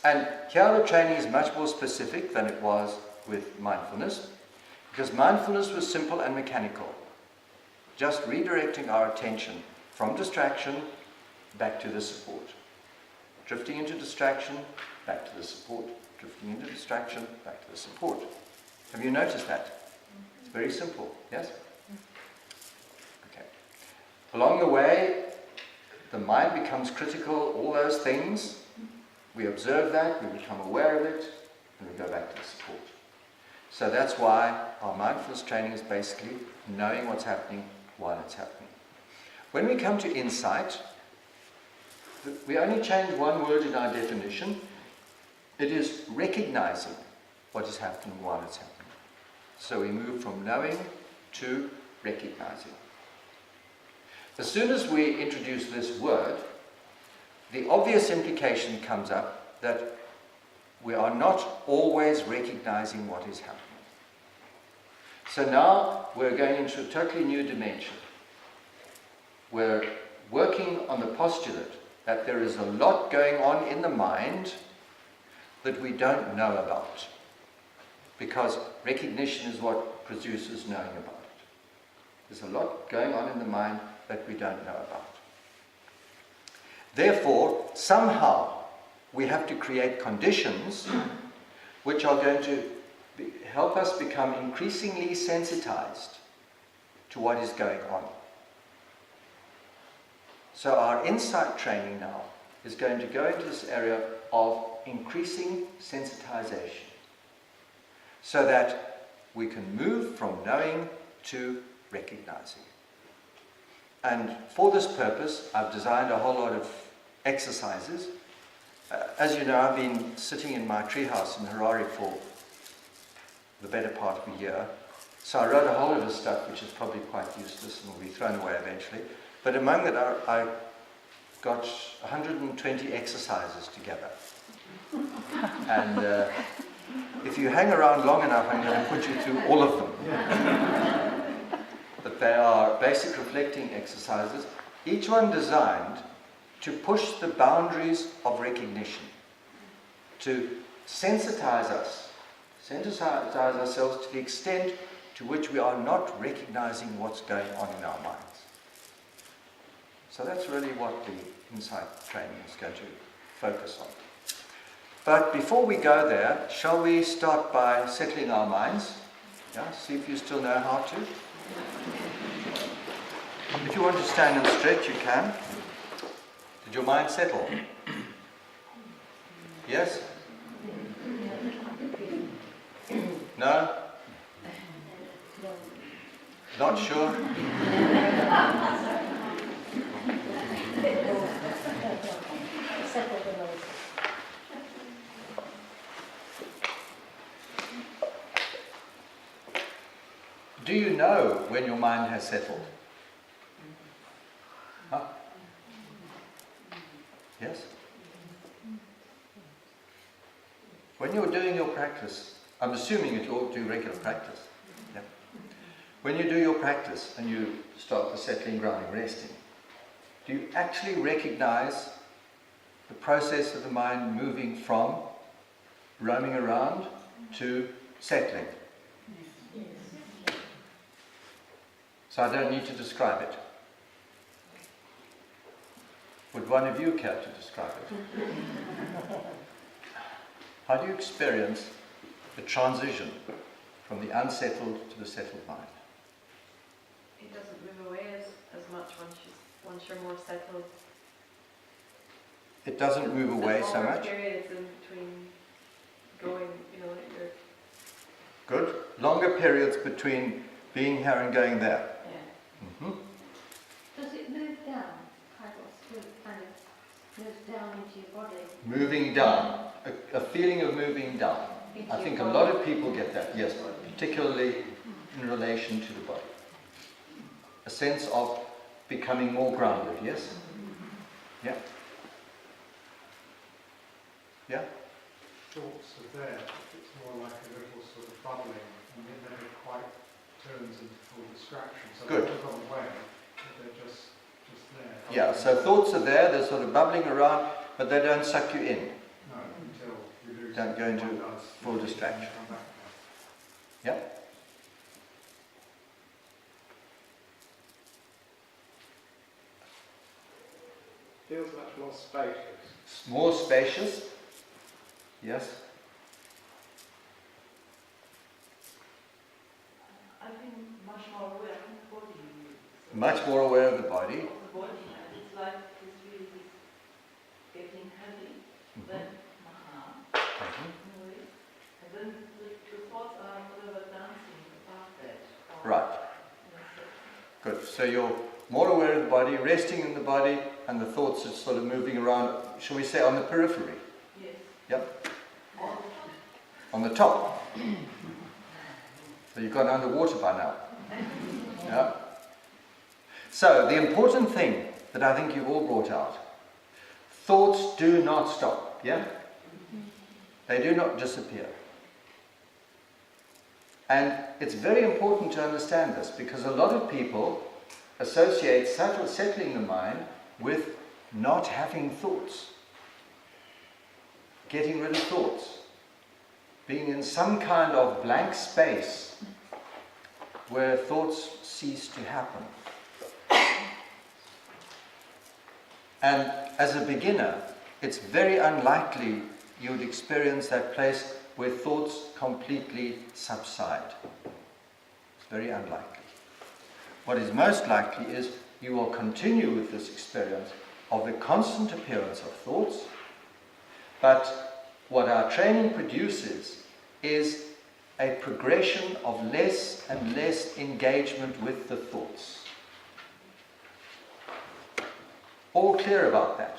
And here the training is much more specific than it was with mindfulness, because mindfulness was simple and mechanical. Just redirecting our attention from distraction back to the support. Drifting into distraction, back to the support. Drifting into distraction, back to the support. Have you noticed that? It's very simple, yes? Okay. Along the way, the mind becomes critical, all those things. We observe that, we become aware of it, and we go back to the support. So that's why our mindfulness training is basically knowing what's happening while it's happening. When we come to insight, we only change one word in our definition. It is recognizing what is happening while it's happening. So we move from knowing to recognizing. As soon as we introduce this word, the obvious implication comes up that we are not always recognizing what is happening. So now we're going into a totally new dimension. We're working on the postulate that there is a lot going on in the mind that we don't know about, because recognition is what produces knowing about it. There's a lot going on in the mind that we don't know about. Therefore, somehow we have to create conditions which are going to help us become increasingly sensitized to what is going on. So our insight training now is going to go into this area of increasing sensitization, so that we can move from knowing to recognizing. And for this purpose, I've designed a whole lot of exercises. As you know, I've been sitting in my treehouse in Harare for the better part of a year. So I wrote a whole lot of stuff which is probably quite useless and will be thrown away eventually. But among that, I got 120 exercises together. And if you hang around long enough, I'm going to put you through all of them. But they are basic reflecting exercises, each one designed to push the boundaries of recognition, to sensitize ourselves to the extent to which we are not recognizing what's going on in our minds. So that's really what the insight training is going to focus on. But before we go there, shall we start by settling our minds? Yeah, see if you still know how to. If you want to stand and stretch, you can. Did your mind settle? Yes? No? Not sure? Do you know when your mind has settled? Huh? Yes? When you're doing your practice, I'm assuming that you all do regular practice. Yeah. When you do your practice and you start the settling, grounding, resting, do you actually recognize the process of the mind moving from roaming around to settling? So I don't need to describe it. Would one of you care to describe it? How do you experience the transition from the unsettled to the settled mind? It doesn't move away as much once you're more settled. It doesn't move away so much? Periods in between going, you're... Good. Longer periods between being here and going there. Yeah. Mm-hmm. Does it move down? Kind of moves down into your body? Moving down. A feeling of moving down. I think a lot of people get that, yes, particularly in relation to the body. A sense of becoming more grounded, yes? Yeah? Yeah? Thoughts are there, it's more like a little sort of bubbling, and it never quite turns into full distraction. So Good. they've gone away, but they're just there. Yeah, so thoughts are there, they're sort of bubbling around, but they don't suck you in. No, until don't go into full distraction. Come back Yep. Feels much more spacious. More spacious. Yes. I think much more aware of the body. Much more aware of the body. Of the body, and it's like this really is getting heavy, then Mhm. in a way, and then the thoughts are whatever dancing above that. Or Right. yes, Good. So you're more aware of the body, resting in the body, and the thoughts are sort of moving around, shall we say, on the periphery. yes. Yep. Or On the top. So you've gone underwater by now. Yeah. So the important thing that I think you've all brought out, thoughts do not stop. Yeah? They do not disappear. And it's very important to understand this because a lot of people associate settling the mind with not having thoughts, getting rid of thoughts, being in some kind of blank space where thoughts cease to happen. And as a beginner, it's very unlikely you would experience that place where thoughts completely subside. It's very unlikely. What is most likely is you will continue with this experience of the constant appearance of thoughts, but what our training produces is a progression of less and less engagement with the thoughts. All clear about that?